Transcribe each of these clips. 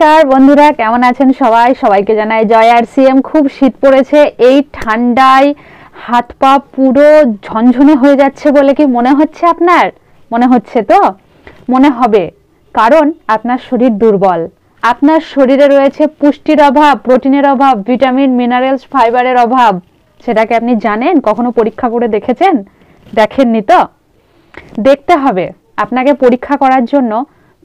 নমস্কার বন্ধুরা, কেমন আছেন সবাই? সবাইকে জানাই জয় আরসিএম। খুব শীত পড়েছে, এই ঠান্ডায় হাত পা পুরো ঝনঝনে হয়ে যাচ্ছে বলে কি মনে হচ্ছে আপনার? মনে হচ্ছে তো? মনে হবে, কারণ আপনার শরীর দুর্বল। আপনার শরীরে রয়েছে পুষ্টির অভাব, প্রোটিনের অভাব, ভিটামিন, মিনারেলস, ফাইবারের অভাব। সেটাকে আপনি জানেন? কখনো পরীক্ষা করে দেখেছেন? দেখেননি তো? দেখতে হবে। আপনাকে পরীক্ষা করার জন্য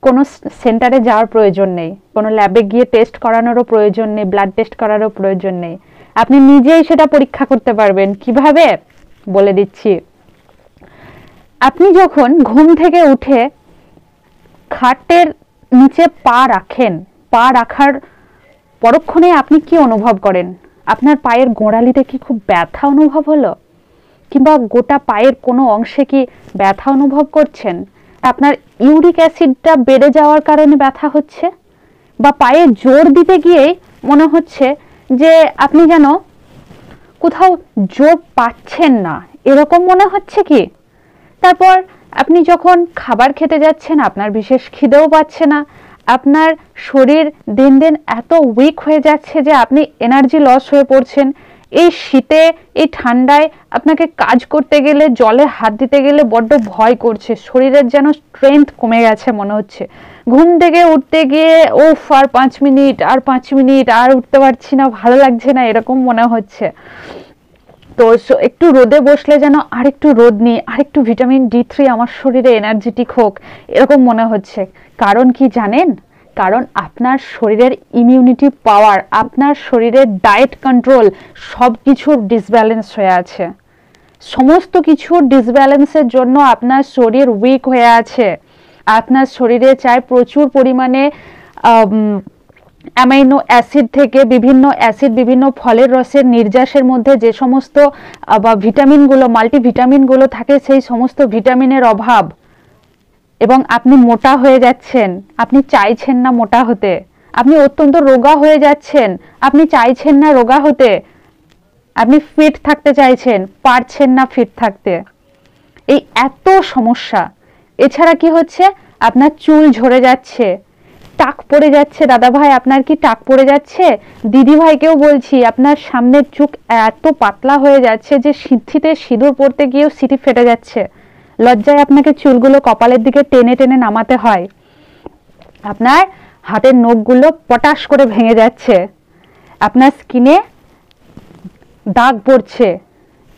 কোনো সেন্টারে যাওয়ার প্রয়োজন নেই, কোনো ল্যাবে গিয়ে টেস্ট করানোরও প্রয়োজন নেই, ব্লাড টেস্ট করারও প্রয়োজন নেই। আপনি নিজেই সেটা পরীক্ষা করতে পারবেন। কিভাবে? বলে দিচ্ছি। আপনি যখন ঘুম থেকে উঠে খাটের নিচে পা রাখেন, পা রাখার পরক্ষণে আপনি কি অনুভব করেন? আপনার পায়ের গোড়ালিতে কি খুব ব্যথা অনুভব হলো? কিংবা গোটা পায়ের কোনো অংশে কি ব্যথা অনুভব করছেন? আপনার ইউরিক অ্যাসিডটা বেড়ে যাওয়ার কারণে ব্যথা হচ্ছে, বা পায়ে জোর দিতে গিয়ে মনে হচ্ছে যে আপনি যেন কোথাও জোর পাচ্ছেন না, এরকম মনে হচ্ছে কি? তারপর আপনি যখন খাবার খেতে যাচ্ছেন, আপনার বিশেষ খিদেও পাচ্ছে না, আপনার শরীর দিন দিন এত উইক হয়ে যাচ্ছে যে আপনি এনার্জি লস হয়ে পড়ছেন। এই শীতে, এই ঠান্ডায় আপনাকে কাজ করতে গেলে, জলে হাত দিতে গেলে বড্ড ভয় করছে, শরীরের যেন স্ট্রেংথ কমে গেছে মনে হচ্ছে। ঘুম থেকে উঠতে গিয়ে ওফ, আর 5 মিনিট, আর 5 মিনিট, আর উঠতে পারছি না, ভালো লাগছে না, এরকম মনে হচ্ছে। তো একটু রোদে বসলে যেন আর একটু রোদ নিই, আর একটু ভিটামিন D3 আমার শরীরে এনার্জেটিক হোক, এরকম মনে হচ্ছে। কারণ কি জানেন? কারণ আপনার শরীরের ইমিউনিটি পাওয়ার, আপনার শরীরের ডায়েট কন্ট্রোল, সব কিছুর ডিসব্যালেন্স হয়ে আছে। সমস্ত কিছুর ডিসব্যালেন্সের জন্য আপনার শরীর উইক হয়ে আছে। আপনার শরীরে চাই প্রচুর পরিমাণে অ্যামাইনো অ্যাসিড থেকে বিভিন্ন অ্যাসিড, বিভিন্ন ফলের রসের নির্যাসের মধ্যে যে সমস্ত বা ভিটামিনগুলো, মাল্টিভিটামিনগুলো থাকে, সেই সমস্ত ভিটামিনের অভাব। এবং আপনি মোটা হয়ে যাচ্ছেন, আপনি চাইছেন না মোটা হতে। আপনি অত্যন্ত রোগা হয়ে যাচ্ছেন, আপনি চাইছেন না রোগা হতে। আপনি ফিট থাকতে চাইছেন, পারছেন না ফিট থাকতে। এই এত সমস্যা। এছাড়া কি হচ্ছে? আপনার চুল ঝরে যাচ্ছে, টাক পড়ে যাচ্ছে। দাদা ভাই, আপনার কি টাক পড়ে যাচ্ছে? দিদি ভাইকেও বলছি, আপনার সামনের চোখ এত পাতলা হয়ে যাচ্ছে যে সিঁথিতে সিঁদুর পড়তে গিয়েও সিঁথি ফেটে যাচ্ছে। লজ্জায় আপনাকে চুলগুলো কপালের দিকে টেনে টেনে নামাতে হয়। আপনার হাতের নখগুলো পটাশ করে ভেঙে যাচ্ছে। আপনার স্কিনে দাগ পড়ছে,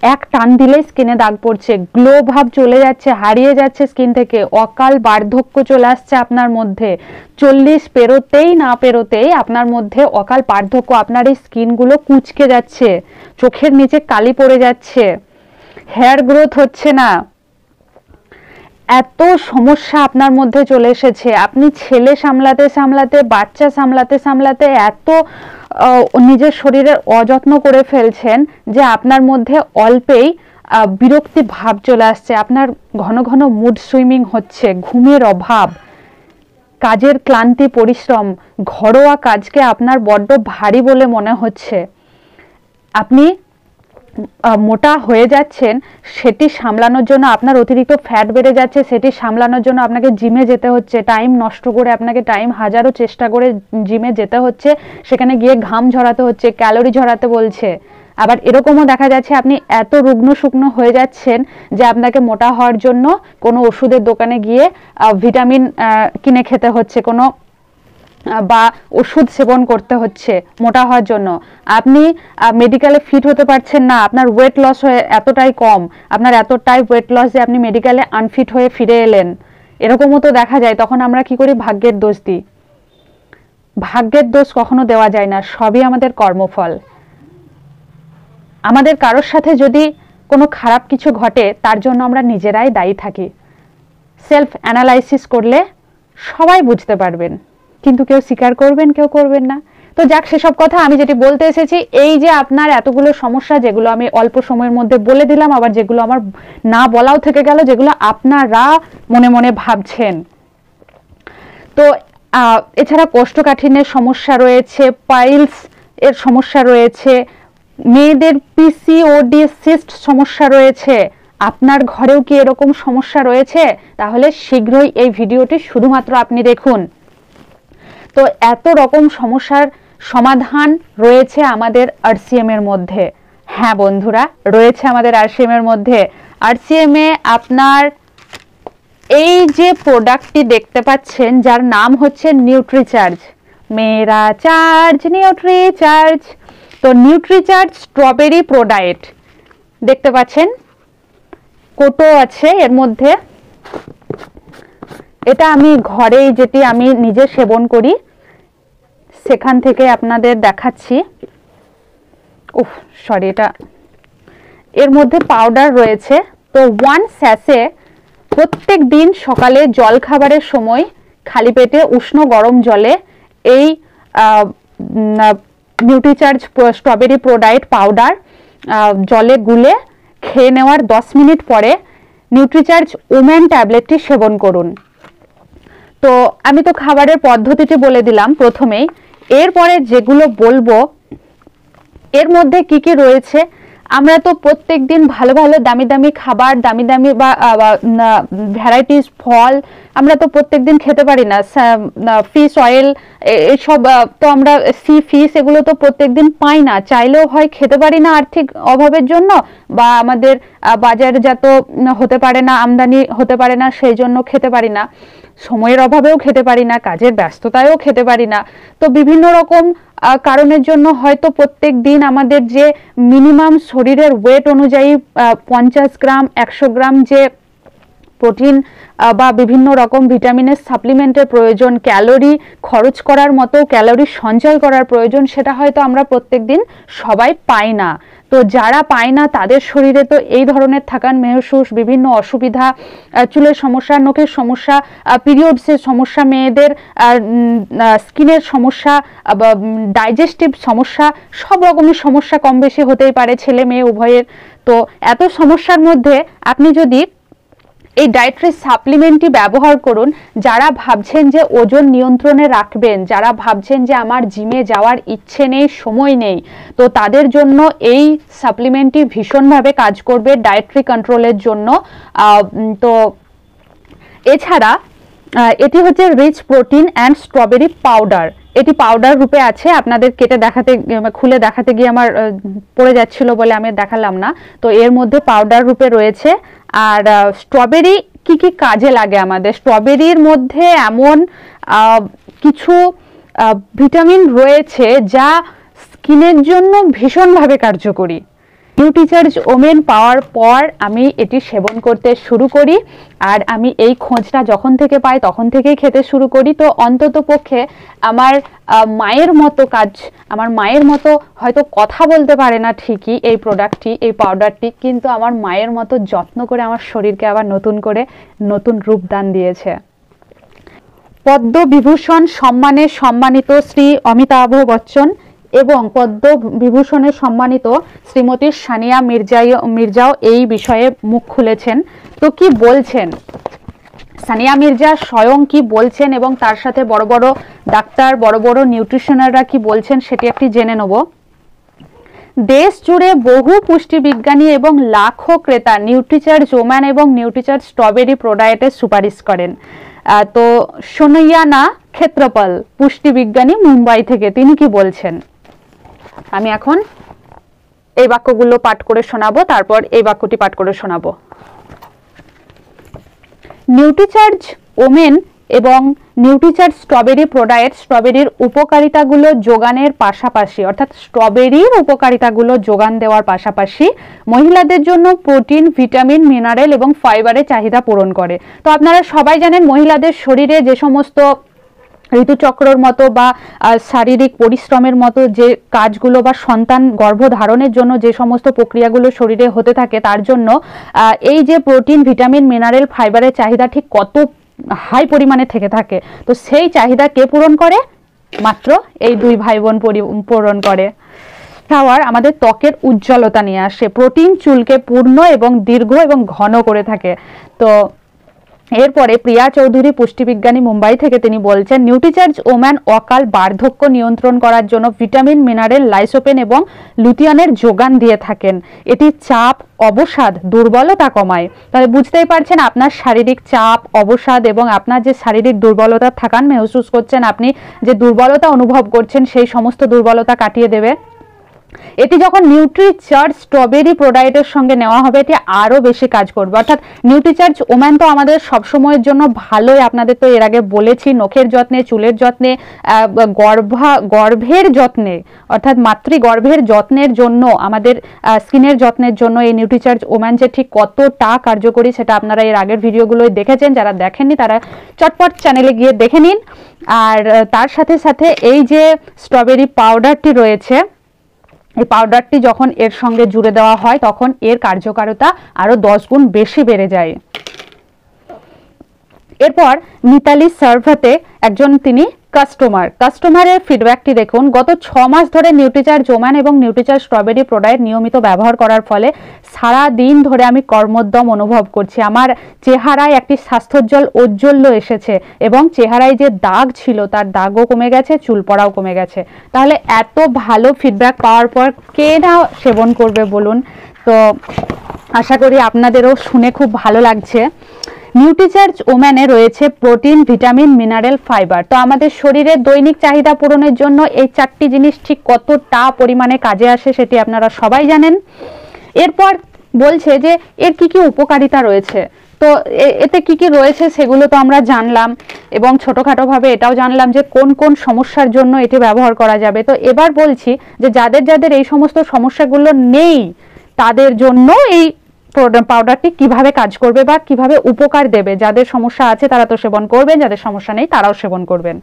এক টান দিলেই স্কিনে দাগ পড়ছে, গ্লো ভাব চলে যাচ্ছে, হারিয়ে যাচ্ছে স্কিন থেকে। অকাল বার্ধক্য চলে আসছে আপনার মধ্যে। 40 পেরোতেই না পেরোতেই আপনার মধ্যে অকাল বার্ধক্য। আপনার এই স্কিনগুলো কুঁচকে যাচ্ছে, চোখের নিচে কালি পড়ে যাচ্ছে, হেয়ার গ্রোথ হচ্ছে না। এত সমস্যা আপনার মধ্যে চলে এসেছে। আপনি ছেলে সামলাতে সামলাতে, বাচ্চা সামলাতে সামলাতে এত নিজের শরীরের অযত্ন করে ফেলছেন যে আপনার মধ্যে অল্পেই বিরক্তি ভাব চলে আসছে। আপনার ঘন ঘন মুড সুইমিং হচ্ছে, ঘুমের অভাব, কাজের ক্লান্তি, পরিশ্রম, ঘরোয়া কাজকে আপনার বড্ড ভারী বলে মনে হচ্ছে। আপনি মোটা হয়ে যাচ্ছেন, সেটি সামলানোর জন্য আপনার অতিরিক্ত ফ্যাট বেড়ে যাচ্ছে, সেটি সামলানোর জন্য আপনাকে জিমে যেতে হচ্ছে। টাইম নষ্ট করে, আপনাকে টাইম হাজারো চেষ্টা করে জিমে যেতে হচ্ছে, সেখানে গিয়ে ঘাম ঝরাতে হচ্ছে, ক্যালোরি ঝরাতে বলছে। আবার এরকমও দেখা যাচ্ছে আপনি এত রুগ্ন শুকনো হয়ে যাচ্ছেন যে আপনাকে মোটা হওয়ার জন্য কোনো ওষুধের দোকানে গিয়ে ভিটামিন কিনে খেতে হচ্ছে, কোনো বা ওষুধ সেবন করতে হচ্ছে মোটা হওয়ার জন্য। আপনি মেডিকেলে ফিট হতে পারছেন না, আপনার ওয়েট লস হয়ে এতটাই কম, আপনার এতটাই ওয়েট লস যে আপনি মেডিকেলে আনফিট হয়ে ফিরে এলেন। এরকমও তো দেখা যায়। তখন আমরা কি করি? ভাগ্যের দোষ দিই। ভাগ্যের দোষ কখনো দেওয়া যায় না, সবই আমাদের কর্মফল। আমাদের কারোর সাথে যদি কোনো খারাপ কিছু ঘটে, তার জন্য আমরা নিজেরাই দায়ী থাকি। সেলফ অ্যানালাইসিস করলে সবাই বুঝতে পারবেন, কিন্তু কেউ স্বীকার করবেন, কেউ করবেন না। তো যাক, সেসব কথা আমি যেটি বলতে এসেছি, এই যে আপনার এতগুলো সমস্যা, যেগুলো আমি অল্প সময়ের মধ্যে বলে দিলাম, আবার যেগুলো আমার না বলাও থেকে গেল, যেগুলো আপনারা মনে মনে ভাবছেন। তো এছাড়া কোষ্ঠকাঠিন্যের সমস্যা রয়েছে, পাইলস এর সমস্যা রয়েছে, মেয়েদের পিসিওডি সিস্ট সমস্যা রয়েছে। আপনার ঘরেও কি এরকম সমস্যা রয়েছে? তাহলে শীঘ্রই এই ভিডিওটি শুধুমাত্র আপনি দেখুন। তো এত রকম সমস্যার সমাধান রয়েছে আমাদের আরসিএম এর মধ্যে। হ্যাঁ বন্ধুরা, রয়েছে আমাদের আরসিএম এর মধ্যে। আরসিএম এ আপনার এই যে প্রোডাক্টটি দেখতে পাচ্ছেন, যার নাম হচ্ছে নিউট্রিচার্জ, মেরা চার্জ নিউট্রিচার্জ। তো নিউট্রিচার্জ স্ট্রবেরি প্রোডাক্ট দেখতে পাচ্ছেন, কোটো আছে এর মধ্যে। এটা আমি ঘরেই, যেটি আমি নিজে সেবন করি, সেখান থেকে আপনাদের দেখাচ্ছি। উফ সরি, এটা এর মধ্যে পাউডার রয়েছে। তো 1 স্যাশে প্রত্যেক দিন সকালে জল খাবারের সময় খালি পেটে উষ্ণ গরম জলে এই নিউট্রিচার্জ স্ট্রবেরি প্রোডাক্ট পাউডার জলে গুলে খেয়ে নেওয়ার 10 মিনিট পরে নিউট্রিচার্জ ওমেন ট্যাবলেটটি সেবন করুন। তো আমি তো খাবারের পদ্ধতিটি বলে দিলাম প্রথমেই। এরপরে যেগুলো বলবো এর মধ্যে কি কি রয়েছে, আমরা তো প্রত্যেক দিন ভালো ভালো দামি দামি খাবার, দামি দামি বা ভ্যারাইটিস ফল আমরা তো প্রত্যেক দিন খেতে পারি না। ফিশ অয়েল এসব তো আমরা সি ফিশ এগুলো তো প্রত্যেক দিন পাই না, চাইলেও হয় খেতে পারি না আর্থিক অভাবের জন্য, বা আমাদের বাজারজাত হতে পারে না, আমদানি হতে পারে না, সেই জন্য খেতে পারি না, সময়ের অভাবেও খেতে পারি না, কাজের ব্যস্ততায়ও খেতে পারি না। তো বিভিন্ন রকম কারণের জন্য হয়তো প্রত্যেক দিন আমাদের যে মিনিমাম শরীরের ওয়েট অনুযায়ী 50 গ্রাম 100 গ্রাম যে প্রোটিন বা বিভিন্ন রকম ভিটামিনের সাপ্লিমেন্টের প্রয়োজন, ক্যালোরি খরচ করার মতো ক্যালোরি সঞ্চয় করার প্রয়োজন, সেটা হয়তো আমরা প্রত্যেক দিন সবাই পাই না। তো যারা পায় না তাদের শরীরে তো এই ধরনের থাকান মেহসুস, বিভিন্ন অসুবিধা, চুলের সমস্যা, নখের সমস্যা, পিরিয়ডসের সমস্যা, মেয়েদের স্কিনের সমস্যা, ডাইজেস্টিভ সমস্যা, সব রকমের সমস্যা কম বেশি হতেই পারে, ছেলে মেয়ে উভয়ের। তো এত সমস্যার মধ্যে আপনি যদি এই ডায়েটরি সাপ্লিমেন্টটি ব্যবহার করুন, যারা ভাবছেন যে ওজন নিয়ন্ত্রণে রাখবেন, যারা ভাবছেন যে আমার জিমে যাওয়ার ইচ্ছে নেই, সময় নেই, তো তাদের জন্য এই সাপ্লিমেন্টটি ভীষণভাবে কাজ করবে ডায়েটরি কন্ট্রোলের জন্য। তো এছাড়া এটি হচ্ছে rich protein and strawberry powder. এটি পাউডার রূপে আছে, আপনাদের কেটে দেখাতে, খুলে দেখাতে গিয়ে আমার পড়ে যাচ্ছিল বলে আমি দেখালাম না। তো এর মধ্যে পাউডার রূপে রয়েছে। আর স্ট্রবেরি কি কি কাজে লাগে আমাদের, স্ট্রবেরির মধ্যে এমন কিছু ভিটামিন রয়েছে যা স্কিনের জন্য ভীষণভাবে কার্যকরী। নিউট্রিচার্জ ওমেন পাওয়ার পর আমি এটি সেবন করতে শুরু করি, আর আমি এই খোঁজটা যখন থেকে পাই তখন থেকেই খেতে শুরু করি। তো অন্তত পক্ষে আমার মায়ের মতো কাজ, আমার মায়ের মতো হয়তো কথা বলতে পারে না ঠিকই এই প্রোডাক্টটি, এই পাউডারটি, কিন্তু আমার মায়ের মতো যত্ন করে আমার শরীরকে আবার নতুন করে নতুন রূপদান দিয়েছে। পদ্মবিভূষণ সম্মানে সম্মানিত শ্রী অমিতাভ বচ্চন এবং পদ্মবিভূষণে সম্মানিত শ্রীমতী সানিয়া মির্জাও এই বিষয়ে মুখ খুলেছেন। তো কি বলছেন সানিয়া মির্জা স্বয়ং, কি বলছেন, এবং তার সাথে বড় বড় ডাক্তার, বড় বড় নিউট্রিশনাররা কি বলছেন সেটি একটি জেনে নেব। দেশ জুড়ে বহু পুষ্টিবিজ্ঞানী এবং লাখো ক্রেতা নিউট্রিচার্জ ওম্যান এবং নিউট্রিচার্জ স্ট্রবেরি প্রোডাক্টের সুপারিশ করেন। তো সোনিয়ানা ক্ষেত্রপাল পুষ্টিবিজ্ঞানী মুম্বাই থেকে, তিনি কি বলছেন আমি এখন এই বাক্যগুলো পাঠ করে শোনাবো, তারপর এই বাক্যটি পাঠ করে শোনাবো। নিউট্রিচার্জ ওমেন এবং নিউট্রিচার্জ স্ট্রবেরি প্রোডাক্ট স্ট্রবেরির উপকারিতাগুলো যোগানের পাশাপাশি, অর্থাৎ স্ট্রবেরির উপকারিতাগুলো যোগান দেওয়ার পাশাপাশি মহিলাদের জন্য প্রোটিন, ভিটামিন, মিনারেল এবং ফাইবারের চাহিদা পূরণ করে। তো আপনারা সবাই জানেন মহিলাদের শরীরে যে সমস্ত ঋতুচক্রের মতো বা শারীরিক পরিশ্রমের মতো যে কাজগুলো বা সন্তান গর্ভধারণের জন্য যে সমস্ত প্রক্রিয়াগুলো শরীরে হতে থাকে, তার জন্য এই যে প্রোটিন, ভিটামিন, মিনারেল, ফাইবারের চাহিদা ঠিক কত হাই পরিমাণে থেকে থাকে। তো সেই চাহিদা কে পূরণ করে? মাত্র এই দুই ভাই বোন পূরণ করে। ফ্লাওয়ার আমাদের ত্বকের উজ্জ্বলতা নিয়ে আসে, প্রোটিন চুলকে পূর্ণ এবং দীর্ঘ এবং ঘন করে থাকে। তো এরপরে প্রিয়া চৌধুরী পুষ্টিবিজ্ঞানী মুম্বাই থেকে তিনি বলছেন নিউট্রিচার্জ ওম্যান অকাল বার্ধক্য নিয়ন্ত্রণ করার জন্য ভিটামিন মিনারেল লাইসোপেন এবং লুটিয়ানের যোগান দিয়ে থাকেন। এটি চাপ অবসাদ দুর্বলতা কমায়। তাহলে বুঝতেই পারছেন আপনার শারীরিক চাপ অবসাদ এবং আপনার যে শারীরিক দুর্বলতা থাকান মেহসুস করছেন, আপনি যে দুর্বলতা অনুভব করছেন সেই সমস্ত দুর্বলতা কাটিয়ে দেবে। এটি যখন নিউট্রিচার্জ স্ট্রবেরি প্রোডাক্টের সঙ্গে নেওয়া হবে এটি আরও বেশি কাজ করবে। অর্থাৎ নিউট্রিচার্জ ওম্যান তো আমাদের সবসময়ের জন্য ভালোই, আপনাদের তো এর আগে বলেছি, নখের যত্নে, চুলের যত্নে, গর্ভের যত্নে অর্থাৎ মাতৃগর্ভের যত্নের জন্য, আমাদের স্কিনের যত্নের জন্য এই নিউট্রিচার্জ ওম্যান যে ঠিক কতটা কার্যকরী সেটা আপনারা এর আগের ভিডিওগুলোই দেখেছেন। যারা দেখেননি তারা চটপট চ্যানেলে গিয়ে দেখে নিন। আর তার সাথে সাথে এই যে স্ট্রবেরি পাউডারটি রয়েছে, এই পাউডারটি যখন এর সঙ্গে জুড়ে দেওয়া হয় তখন এর কার্যকারিতা আরো 10 গুণ বেশি বেড়ে যায়। এরপর মিতালি সার্ভাতে একজন তিনি কাস্টমারের ফিডব্যাকটি দেখুন। গত 6 মাস ধরে নিউট্রিচার্জ ওম্যান এবং নিউট্রিচার্জ স্ট্রবেরি প্রোডাক্ট নিয়মিত ব্যবহার করার ফলে সারা দিন ধরে আমি কর্মোদ্যম অনুভব করছি। আমার চেহারায় একটি স্বাস্থ্যোজ্জ্বল ঔজ্জ্বল্য এসেছে এবং চেহারায় যে দাগ ছিল তার দাগও কমে গেছে, চুল পড়াও কমে গেছে। তাহলে এত ভালো ফিডব্যাক পাওয়ার পর কে না সেবন করবে বলুন? তো আশা করি আপনাদেরও শুনে খুব ভালো লাগছে। নিউট্রিচার্জ ওম্যানে রয়েছে প্রোটিন, ভিটামিন, মিনারেল, ফাইবার। তো আমাদের শরীরের দৈনিক চাহিদা পূরণের জন্য এই 4টি জিনিস ঠিক কতটা পরিমাণে কাজে আসে সেটি আপনারা সবাই জানেন। এরপর বলছে যে এর কি কি উপকারিতা রয়েছে। তো এতে কি কি রয়েছে সেগুলো তো আমরা জানলাম এবং ছোটোখাটোভাবে এটাও জানলাম যে কোন কোন সমস্যার জন্য এটি ব্যবহার করা যাবে। তো এবার বলছি যে যাদের যাদের এই সমস্ত সমস্যাগুলো নেই তাদের জন্য এই পাউডারটি কিভাবে কাজ করবে বা কিভাবে উপকার দেবে। যাদের সমস্যা আছে তারা তো সেবন করবেন, যাদের সমস্যা নেই তারাও সেবন করবেন।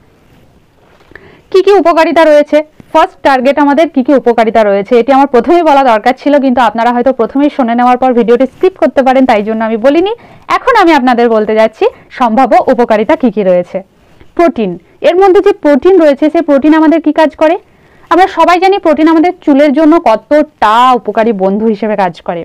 কি কি উপকারিতা রয়েছে? ফার্স্ট টার্গেট আমাদের কি কি উপকারিতা রয়েছে এটি আমার প্রথমেই বলা দরকার ছিল, কিন্তু আপনারা হয়তো প্রথমেই শুনে নেওয়ার পর ভিডিওটি স্কিপ করতে পারেন, তাই জন্য আমি বলিনি। এখন আমি আপনাদের বলতে যাচ্ছি সম্ভাব্য উপকারিতা কি কি রয়েছে। প্রোটিন, এর মধ্যে যে প্রোটিন রয়েছে সেই প্রোটিন আমাদের কি কাজ করে? আমরা সবাই জানি প্রোটিন আমাদের চুলের জন্য কতটা উপকারী বন্ধু হিসেবে কাজ করে।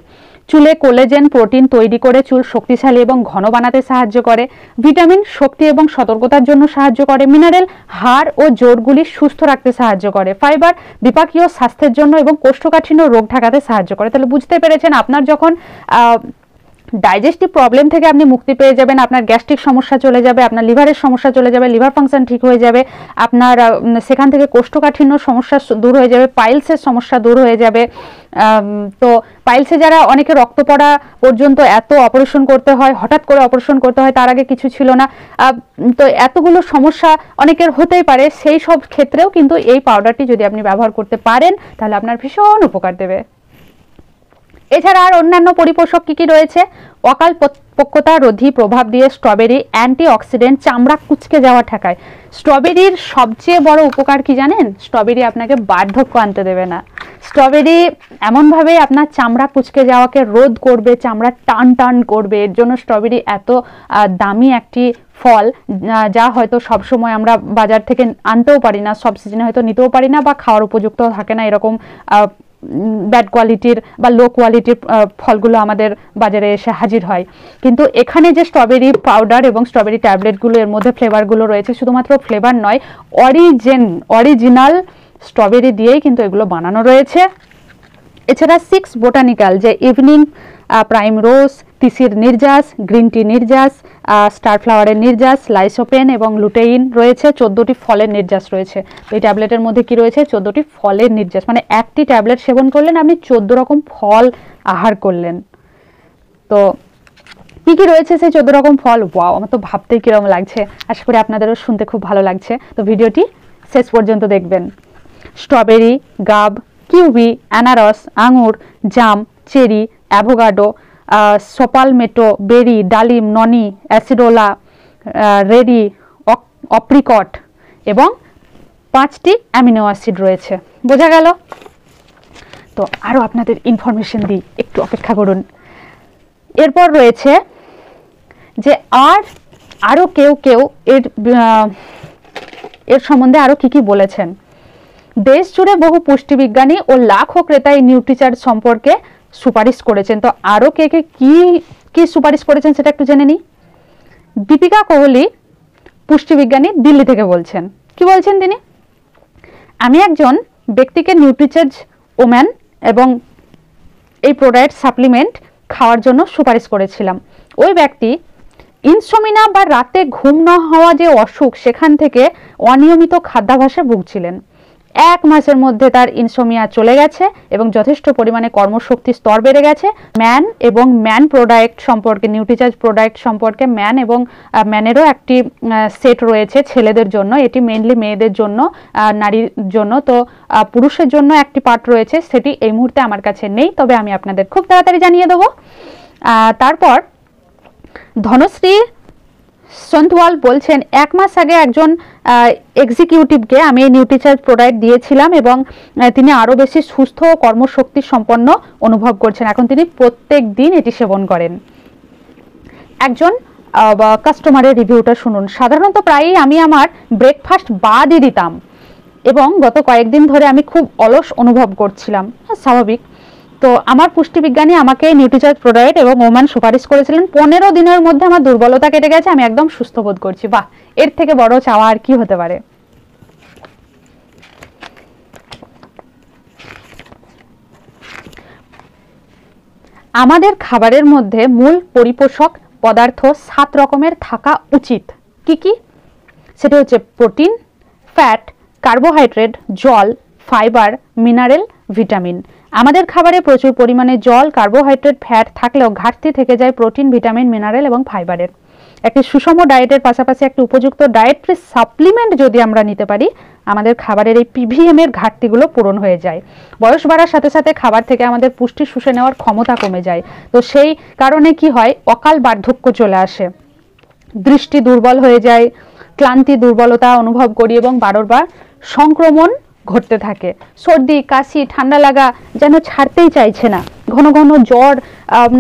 চুলে কোলেজেন প্রোটিন তৈরি করে চুল শক্তিশালী এবং ঘন বানাতে সাহায্য করে। ভিটামিন শক্তি এবং সতর্কতার জন্য সাহায্য করে। মিনারেল হাড় ও জোড়গুলি সুস্থ রাখতে সাহায্য করে। ফাইবার বিপাকীয় স্বাস্থ্যের জন্য এবং কোষ্ঠকাঠিন্য রোগ ঠেকাতে সাহায্য করে। তাহলে বুঝতে পেরেছেন, আপনার যখন ডাইজেস্টিভ প্রবলেম থেকে আপনি মুক্তি পেয়ে যাবেন, আপনার গ্যাস্ট্রিক সমস্যা চলে যাবে, আপনার লিভারের সমস্যা চলে যাবে, লিভার ফাংশন ঠিক হয়ে যাবে, আপনার সেখান থেকে কোষ্ঠকাঠিন্য সমস্যা দূর হয়ে যাবে, পাইলসের সমস্যা দূর হয়ে যাবে। তো পাইলসে যারা অনেকে রক্ত পড়া পর্যন্ত এত অপারেশন করতে হয়, হঠাৎ করে অপারেশন করতে হয়, তার আগে কিছু ছিল না। তো এতগুলো সমস্যা অনেকের হতেই পারে, সেই সব ক্ষেত্রেও কিন্তু এই পাউডারটি যদি আপনি ব্যবহার করতে পারেন তাহলে আপনার ভীষণ উপকার দেবে। এছাড়া আর অন্যান্য পরিপোষক কি কি রয়েছে? অকাল পক্কতা রোধী প্রভাব দিয়ে স্ট্রবেরি অ্যান্টিঅক্সিডেন্ট, চামড়া কুঁচকে যাওয়া ঠেকায়। স্ট্রবেরির সবচেয়ে বড় উপকার কি জানেন? স্ট্রবেরি আপনাকে বার্ধক্য আনতে দেবে না। স্ট্রবেরি এমনভাবে আপনার চামড়া কুঁচকে যাওয়াকে রোধ করবে, চামড়া টান টান করবে। এর জন্য স্ট্রবেরি এত দামি একটি ফল, যা হয়তো সবসময় আমরা বাজার থেকে আনতেও পারি না, সব সিজনে হয়তো নিতেও পারি না বা খাওয়ার উপযুক্ত থাকে না। এরকম ব্যাড কোয়ালিটির বা লো কোয়ালিটির ফলগুলো আমাদের বাজারে এসে হাজির হয়। কিন্তু এখানে যে স্ট্রবেরি পাউডার এবং স্ট্রবেরি ট্যাবলেটগুলো, এর মধ্যে ফ্লেভারগুলো রয়েছে, শুধুমাত্র ফ্লেভার নয়, অরিজিনাল স্ট্রবেরি দিয়েই কিন্তু এগুলো বানানো রয়েছে। এছাড়া 6 বোটানিক্যাল, যে ইভিনিং প্রাইম রোজ, তিসির নির্যাস, গ্রিন টি নির্যাস, স্টার ফ্লাওয়ারের নির্যাস, লাইসোপেন এবং লুটেইন রয়েছে। 14টি ফলের নির্যাস রয়েছে। তো এই ট্যাবলেটের মধ্যে কি রয়েছে? 14টি ফলের নির্যাস, মানে একটি ট্যাবলেট সেবন করলেন আপনি 14 রকম ফল আহার করলেন। তো কি কি রয়েছে সেই 14 রকম ফল? ওয়াও, আমার তো ভাবতেই কিরকম লাগছে। আশা করি আপনাদেরও শুনতে খুব ভালো লাগছে। তো ভিডিওটি শেষ পর্যন্ত দেখবেন। স্ট্রবেরি, গাব, কিউবি, অ্যানারস, আঙুর, জাম, চেরি, অ্যাভোকাডো, সপালমেটো, বেরি, ডালিম, ননি, অ্যাসিডোলা, রেডি, অপ্রিকট এবং 5টি অ্যামিনো অ্যাসিড রয়েছে। বোঝা গেল? তো আরও আপনাদের ইনফরমেশন দিই, একটু অপেক্ষা করুন। এরপর রয়েছে যে আরও কেউ এর সম্বন্ধে আরও কি কি বলেছেন। দেশ জুড়ে বহু পুষ্টিবিজ্ঞানী ও লাখো ক্রেতা এই নিউট্রিচার্জ সম্পর্কে সুপারিশ করেছেন। তো আরও কে কি সুপারিশ করেছেন সেটা একটু জেনে নিই। দীপিকা কোহলি পুষ্টিবিজ্ঞানী দিল্লি থেকে বলছেন। কি বলছেন তিনি? আমি একজন ব্যক্তিকে নিউট্রিচার্জ ওম্যান এবং এই প্রোডাক্ট সাপ্লিমেন্ট খাওয়ার জন্য সুপারিশ করেছিলাম। ওই ব্যক্তি ইনসোমিনা বা রাতে ঘুম না হওয়া যে অসুখ, সেখান থেকে অনিয়মিত খাদ্যাভ্যাসে ভুগছিলেন। 1 মাসের মধ্যে তার ইনসোমিয়া চলে গেছে এবং যথেষ্ট পরিমাণে কর্মশক্তি স্তর বেড়ে গেছে। ম্যান এবং ম্যান প্রোডাক্ট সম্পর্কে, নিউট্রিচার্জ প্রোডাক্ট সম্পর্কে ম্যান এবং ম্যানেরও একটি সেট রয়েছে ছেলেদের জন্য, এটি মেইনলি মেয়েদের জন্য, নারীর জন্য। তো পুরুষের জন্য একটি পার্ট রয়েছে, সেটি এই মুহূর্তে আমার কাছে নেই, তবে আমি আপনাদের খুব তাড়াতাড়ি জানিয়ে দেবো। তারপর ধনশ্রী সন্তওয়াল বলছেন 1 মাস আগে একজন এক্সিকিউটিভকে আমি এই নিউট্রিচার্জ প্রোডাক্ট দিয়েছিলাম এবং তিনি আরও বেশি সুস্থ ও কর্মশক্তি সম্পন্ন অনুভব করছেন। এখন তিনি প্রত্যেক দিন এটি সেবন করেন। একজন কাস্টমারের রিভিউটা শুনুন। সাধারণত প্রায়ই আমি আমার ব্রেকফাস্ট বাদই দিতাম এবং গত কয়েকদিন ধরে আমি খুব অলস অনুভব করছিলাম। স্বাভাবিক। তো আমার পুষ্টিবিজ্ঞানী আমাকে নিউট্রিচার্জ প্রোডাক্ট এবং ওম্যান সুপারিশ করেছিলেন। 15 দিনের মধ্যে আমার দুর্বলতা কেটে গেছে, আমি একদম সুস্থ বোধ করছি। বাহ, এর থেকে বড় চাওয়া আর কি হতে পারে? আমাদের খাবারের মধ্যে মূল পরিপোষক পদার্থ 7 রকমের থাকা উচিত। কি কি? সেটা হচ্ছে প্রোটিন, ফ্যাট, কার্বোহাইড্রেট, জল, ফাইবার, মিনারেল, ভিটামিন। আমাদের খাবারে প্রচুর পরিমাণে জল, কার্বোহাইড্রেট, ফ্যাট থাকলেও ঘাটতি থেকে যায় প্রোটিন, ভিটামিন, মিনারেল এবং ফাইবারের। একটি সুষম ডায়েটের পাশাপাশি একটি উপযুক্ত ডায়েটরি সাপ্লিমেন্ট যদি আমরা নিতে পারি, আমাদের খাবারের এই পিভিএম এর ঘাটতিগুলো পূরণ হয়ে যায়। বয়স বাড়ার সাথে সাথে খাবার থেকে আমাদের পুষ্টি শুষে নেওয়ার ক্ষমতা কমে যায়। তো সেই কারণে কি হয়? অকাল বার্ধক্য চলে আসে, দৃষ্টি দুর্বল হয়ে যায়, ক্লান্তি, দুর্বলতা অনুভব করি এবং বারবার সংক্রমণ ঘটতে থাকে। সর্দি, কাশি, ঠান্ডা লাগা যেন ছাড়তেই চাইছে না, ঘন ঘন জ্বর,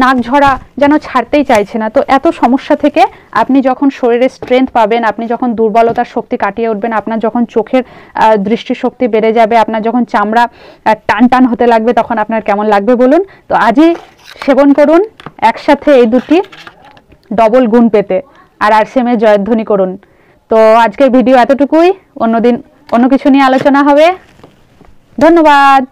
নাক ঝরা যেন ছাড়তেই চাইছে না। তো এত সমস্যা থেকে আপনি যখন শরীরে স্ট্রেংথ পাবেন, আপনি যখন দুর্বলতার শক্তি কাটিয়ে উঠবেন, আপনার যখন চোখের দৃষ্টিশক্তি বেড়ে যাবে, আপনার যখন চামড়া টান টান হতে লাগবে, তখন আপনার কেমন লাগবে বলুন? তো আজই সেবন করুন একসাথে এই দুটি ডবল গুণ পেতে, আর RCM এর জয়ধ্বনি করুন। তো আজকের ভিডিও এতটুকুই, অন্যদিন অন্য কিছু নিয়ে আলোচনা হবে। ধন্যবাদ।